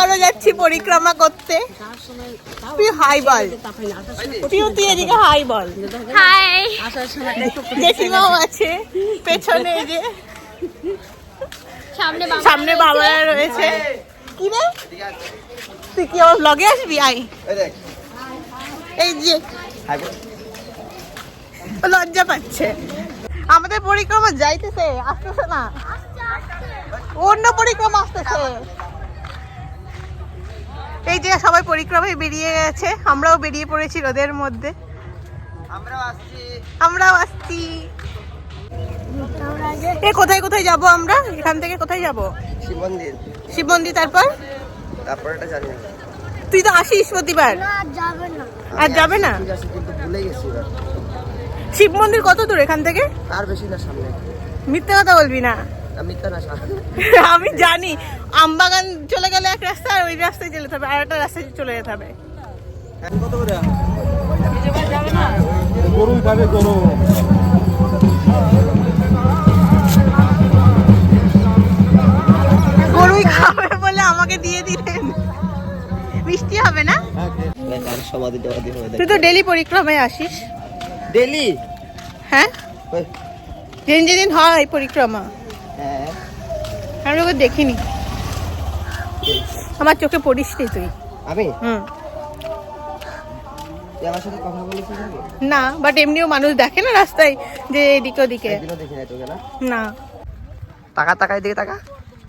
আবারও যাচ্ছি পরিক্রমা করতে। তুই হাই বল, তুই এদিকে হাই বল। হাই। জেঠিমাও আছে পেছনে, যে সামনে বাবারা রয়েছে। কি রে, তুই কি আমার ব্লগে আসবি? আই, এই যে লজ্জা পাচ্ছে। আমাদের পরিক্রমা যাইতেছে, আসতেছে না, অন্য পরিক্রমা আসতেছে। এই যে সবাই পরিক্রমায় বেরিয়ে গেছে, আমরাও বেরিয়ে পড়েছি রোদের মধ্যে। আমরাও আসছি। এ কোথায় কোথায় যাব আমরা? এখান থেকে কোথায় যাব? শিব মন্দির। শিব মন্দির, তারপর তারপরটা জানি না। তুই তো আসিস প্রতিবার। আর যাবে না? কিন্তু ভুলে গেছি এবার। শিব মন্দির কত দূর এখান থেকে? আর বেশি না, সামনে। মিথ্যে কথা বলবি না। মিথ্যা না, আমি জানি আমবাগান চলে গেলে এক রাস্তা, আর ওই রাস্তায় যেতে হবে, আর একটা রাস্তায় চলে যেতে হবে। কত করে? গরুই খাবে, গরু। গরুই খাবে বলে আমাকে দিয়ে দিলেন। মিষ্টি হবে না? সমাধি টমাধি হয়ে তুই তো ডেলি পরিক্রমায় আসিস। ডেলি? হ্যাঁ, যেদিন যেদিন হয় পরিক্রমা। হ্যাঁ, আমি ওকে দেখিনি, আমার চোখে পড়িস নি তুই। আমি হুম, আমার সাথে কথা বলেছিস না, বাট এমনিও মানুষ দেখে না রাস্তায় যে এদিকে ওদিকে। দেখি না তোকে। না, টাকা টাকায় দিকে টাকা।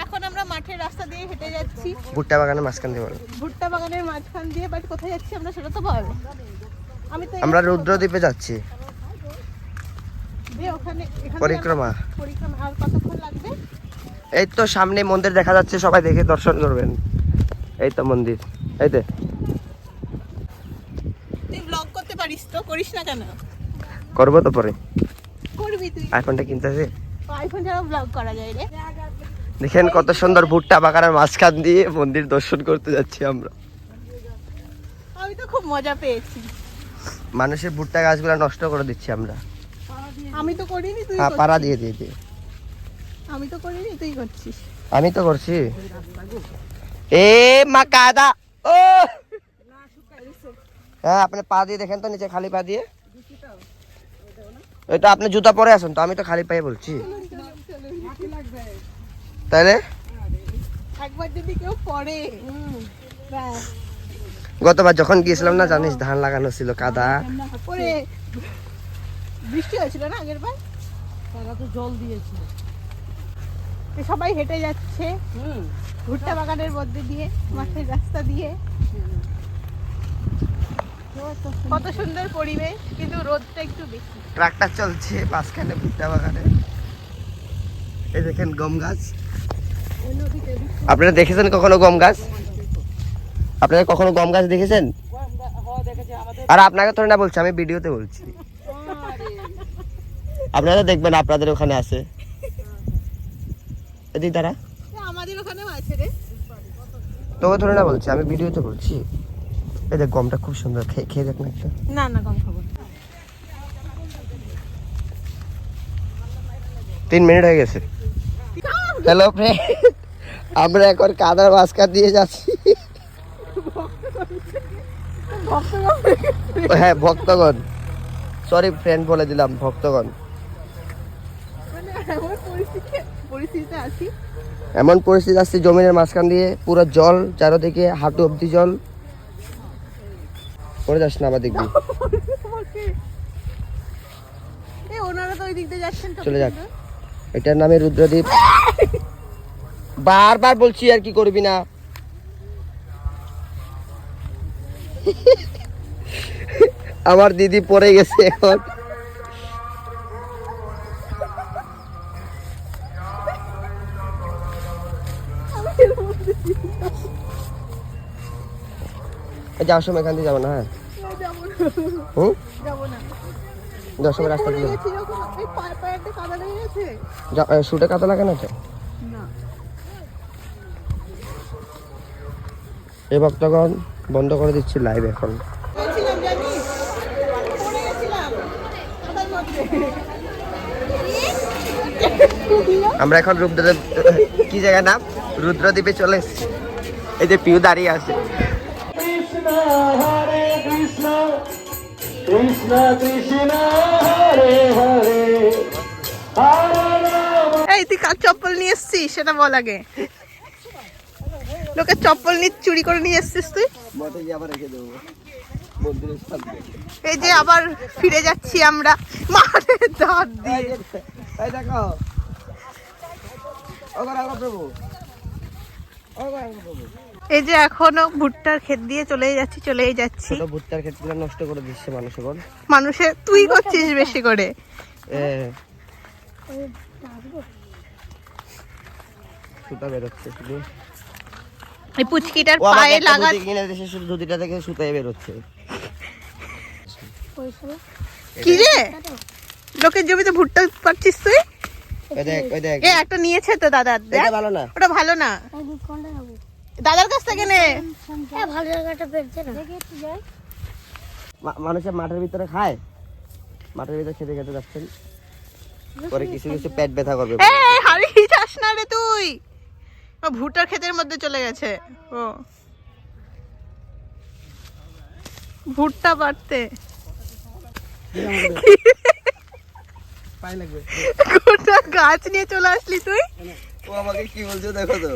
এখন আমরা মাঠের রাস্তা দিয়ে হেঁটে যাচ্ছি, ভুট্টা বাগানের মাঝখান দিয়ে। বল, ভুট্টা বাগানের মাঝখান দিয়ে। বাট কোথায় যাচ্ছি আমরা সেটা তো বল। আমি তো আমরা রুদ্রদ্বীপে যাচ্ছি ওখানে পরিক্রমা। পরিক্রমা আর কতক্ষণ লাগবে? এই তো সামনে মন্দির দেখা যাচ্ছে, সবাই দেখে দর্শন করবেন। এই তো মন্দির, এই তো। তুই ব্লগ করতে পারিস তো, করিস না কেন? করবো তো পরে, করবি তুই। আইফোনটা কিনতে হবে। আইফোন ছাড়াও ব্লগ করা যায় রে। দেখেন কত সুন্দর ভুট্টা বাগানের মাঝখান দিয়ে মন্দির দর্শন করতে যাচ্ছি আমরা। আমি তো খুব মজা পেয়েছি। মানুষের ভুট্টা গাছগুলো নষ্ট করে দিচ্ছি আমরা। আমি তো করিনি, তুই হ্যাঁ, পাড়া দিয়ে দিয়ে দিয়ে। আমি তো করিনি, তুই করছিস। আমি তো করছি। এ মা কাদা, ও হ্যাঁ, আপনি পা দিয়ে দেখেন তো, নিচে খালি পা দিয়ে। এটা আপনি জুতা পরে আসুন তো, আমি তো খালি পায়ে বলছি। তাইলে একবার যদি কেউ পড়ে। গতবার যখন গিয়েছিলাম না, জানিস ধান লাগানো ছিল, কাদা পরে বৃষ্টি হয়েছিল না আগের বার, তারা তো জল দিয়েছিল। সবাই হেঁটে যাচ্ছে ভুট্টা বাগানের মধ্যে দিয়ে, মাঠের রাস্তা দিয়ে। কত সুন্দর পরিবেশ, কিন্তু রোদটা একটু বেশি। ট্রাক্টর চলছে মাঝখানে ভুট্টা বাগানে। এই দেখেন গম গাছ। আপনারা দেখেছেন কখনো গম গাছ? আপনারা কখনো গম গাছ দেখেছেন? আর আপনাকে তো না বলছি, আমি ভিডিওতে বলছি। আপনারা দেখবেন, আপনাদের ওখানে আছে। এদিক দ্বারা আমাদের ওখানেও আছে রে। তোকে ধরে না বলছি, আমি ভিডিওতে বলছি। এই দেখ গমটা খুব সুন্দর, খেয়ে দেখ না একটা। না না, কম খাবো। 3 মিনিট হয়ে গেছে। হ্যালো ফ্রেন্ড, আমরা এখন কাদার মাঝখান দিয়ে যাচ্ছি। হ্যাঁ, ভক্তগণ, সরি ফ্রেন্ড বলে দিলাম, ভক্তগণ। এমন পরিস্থিতি আসছে, জমিনের মাঝখান দিয়ে পুরো জল, চারদিকে হাঁটু অব্দি জল। পড়ে যাস না, আবার দেখবি। চলে যাক। এটার নামে রুদ্রদ্বীপ। বারবার বলছি, আর কি করবি না। আমার দিদি পড়ে গেছে এখন। যাওয়ার সময় এখান দিয়ে যাবো না? হ্যাঁ, যাওয়ার সময় রাস্তা দিয়ে শুটে কাদা লাগে না তো। এই ভক্তগণ বন্ধ করে দিচ্ছি লাইভ এখন। আমরা এখন রুদ্রদ্বীপ, কি জায়গার নাম? রুদ্রদ্বীপে চলে এসেছি। এই যে পিউ দাঁড়িয়ে আছে। কৃষ্ণ হরে কৃষ্ণ কৃষ্ণ কৃষ্ণ হরে হরে হরে রাম। এই তুই কার চপ্পল নিয়ে এসছিস সেটা বল আগে। লোকের চপ্পল নিয়ে চুরি করে নিয়ে এসছিস তুই। মতে গিয়ে আবার রেখে দেবো মন্দিরের সামনে। এই যে আবার ফিরে যাচ্ছি আমরা মাঠের ধার দিয়ে। এই দেখো ওগো প্রভু, ওগো প্রভু। এই যে এখনো ভুট্টার ক্ষেত দিয়ে চলেই যাচ্ছি। ছোট ভুট্টার ক্ষেতগুলো নষ্ট করে দিচ্ছে মানুষে বল। মানুষে তুই করছিস বেশি করে। সুতা বেরোচ্ছে শুধু। এই পুচকিটার পায়ে লাগা কিনে দেশে শুধু দুটিটা থেকে সুতাই বেরোচ্ছে। কি রে লোকের জমিতে ভুট্টা পাচ্ছিস তুই? ওই দেখ ওই দেখ। এ একটা নিয়েছে তো দাদা। এটা ভালো না। ওটা ভালো না। দাদার কাছ থেকে নে। ভালো জায়গাটা পেয়েছে না দেখে একটু যাই। মানুষের মাঠের ভিতরে খায়, মাঠের ভিতরে খেতে খেতে যাচ্ছেন, পরে কিছু কিছু পেট ব্যথা করবে। এই হারিয়ে যাস না রে তুই। ও ভুট্টার ক্ষেতের মধ্যে চলে গেছে। ও ভুট্টা পাড়তে পাই লাগবে। গোটা গাছ নিয়ে চলে আসলি তুই। ও আমাকে কি বলছো দেখো তো।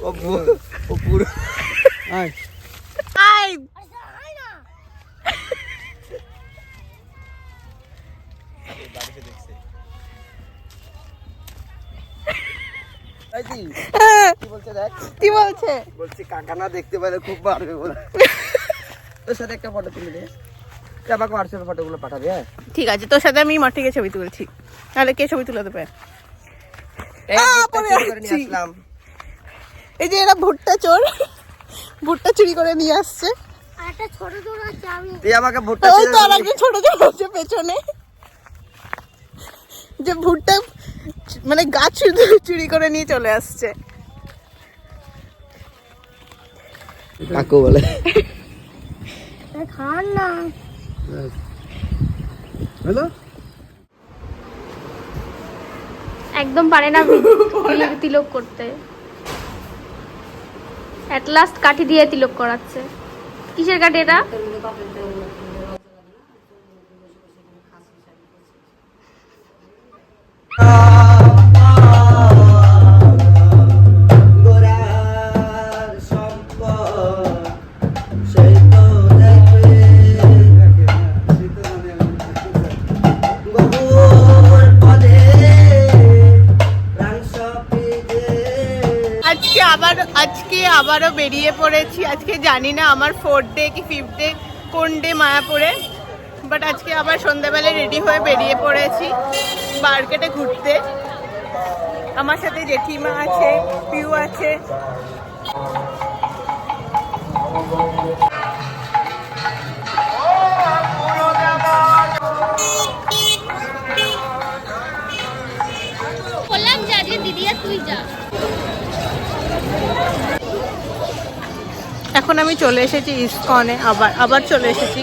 ও পুরো আয় কি বলছে দেখ। কি বলছে? বলছি কাকা না দেখতে পেলে খুব মারবে বলে। তোর সাথে একটা ফটো তুলে দে, আমাকে হোয়াটসঅ্যাপে ফটোগুলো পাঠাবি। হ্যাঁ ঠিক আছে, তোর সাথে আমি মাঠে গিয়ে ছবি তুলছি। তাহলে কে ছবি তুলে দেবে? এই যে এরা ভুট্টা চোর, ভুট্টা চুরি করে নিয়ে আসছে। একটা ছোট ছোট আছে আমি তুই আমাকে ভুট্টা ওই তো আরেকজন ছোট ছোট আছে পেছনে, যে ভুট্টা মানে গাছ চুরি করে নিয়ে চলে আসছে। কাকু বলে খান না। হ্যালো একদম পারে না তিলক করতে। এট লাস্ট কাঠি দিয়ে তিলক করাচ্ছে। কিসের কাঠি এটা? আজকে আবারও বেরিয়ে পড়েছি। আজকে জানি না আমার 4th ডে কি 5th ডে কোন ডে মায়াপুরে, বাট আজকে আবার সন্ধ্যাবেলায় রেডি হয়ে বেরিয়ে পড়েছি মার্কেটে ঘুরতে। আমার সাথে জেঠিমা আছে, পিউ আছে। বললাম যে আজকে দিদি আর তুই যা। এখন আমি চলে এসেছি ইসকনে, আবার চলে এসেছি।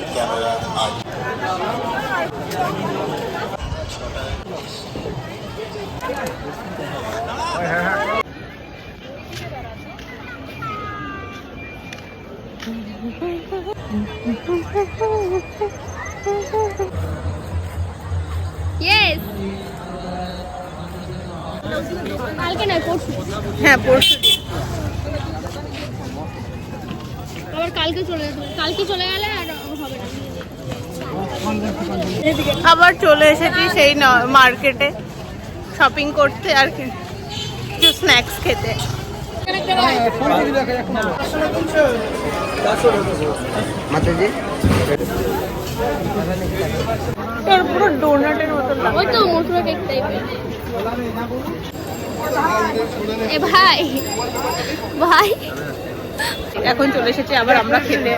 ইয়েস কালকে নয় পরশু। হ্যাঁ পরশু। আবার কালকে চলে যাবে, কালকে চলে গেলে আর হবে না। আবার চলে এসেছি সেই মার্কেটে শপিং করতে আর কি, কিছু স্ন্যাক্স খেতে। মাতাজি তোর পুরো ডোনাটের মতো ওই তো মথুরা কেক টাইপের। এ ভাই ভাই এখন চলে এসেছি আবার আমরা খেতে।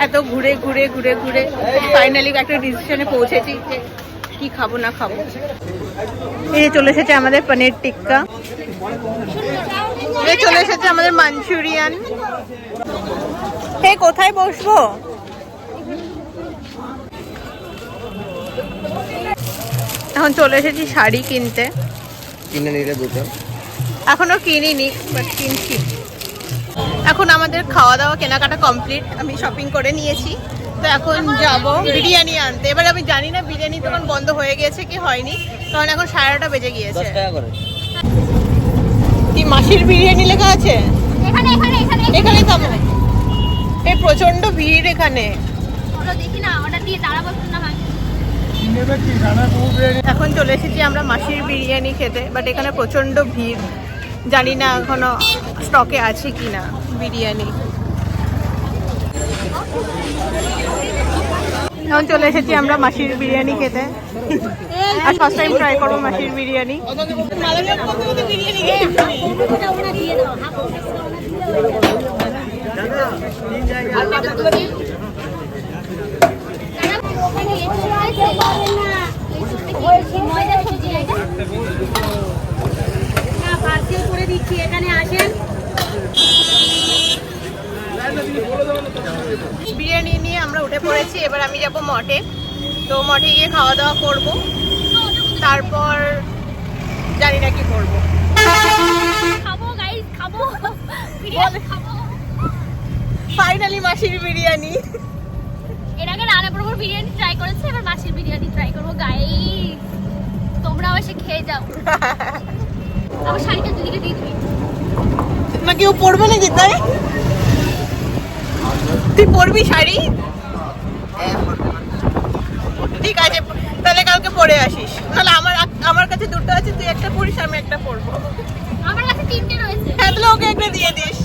এত ঘুরে ঘুরে ঘুরে ঘুরে ফাইনালি একটা ডিসিশনে পৌঁছেছি যে কি খাবো না খাবো। এই চলে এসেছে আমাদের পনির টিক্কা, এই চলে এসেছে আমাদের মাঞ্চুরিয়ান। এই কোথায় বসবো? এখন চলে এসেছি শাড়ি কিনতে। কিনে নিলে দুটো। এখনো কিনিনি, বাট কিনছি। এখন আমাদের খাওয়া দাওয়া কেনাকাটা কমপ্লিট, আমি শপিং করে নিয়েছি। তো এখন যাব বিরিয়ানি আনতে। এবার আমি জানি না বিরিয়ানি তখন বন্ধ হয়ে গেছে কি হয়নি, কারণ এখন 9:30 বেজে গিয়েছে। কি মাসির বিরিয়ানি লেখা আছে এখানে এখানে এখানে এখানে? থামো, এই প্রচন্ড ভিড় এখানে। চলো দেখি না, অর্ডার দিয়ে দাঁড়াবো না হয়। এখন চলে এসেছি আমরা মাসির বিরিয়ানি খেতে, বাট এখানে প্রচন্ড ভিড়, জানি না এখনো স্টকে আছে কিনা বিরিয়ানি। এখন চলে এসেছি আমরা মাসির বিরিয়ানি খেতে, আর ফার্স্ট টাইম ট্রাই করবো মাসির বিরিয়ানি। করে দিচ্ছি, এখানে আসেন। বিরিয়ানি নিয়ে আমরা উঠে পড়েছি। এবার আমি যাব মঠে, তো মঠে গিয়ে খাওয়া দাওয়া করব, তারপর জানি না কি করবো। খাবো গাইস, খাবো বিরিয়ানি খাবো। ফাইনালি মাসির বিরিয়ানি। এর আগে রানাপুর বিরিয়ানি ট্রাই করেছি, এবার মাসির বিরিয়ানি ট্রাই করবো গাইস। তোমরা এসে খেয়ে যাও। আমার শাড়িটা দুদিকে দিয়ে দিবি না, কেউ পরবে নাকি? তাই তুই পরবি শাড়ি? ঠিক আছে, তাহলে কালকে পরে আসিস। নাহলে আমার কাছে দুটো আছে, তুই একটা পরিস, আমি একটা পরবো। আমার কাছে 3টে রয়েছে। হ্যাঁ, তাহলে ওকে একটা দিয়ে দিস।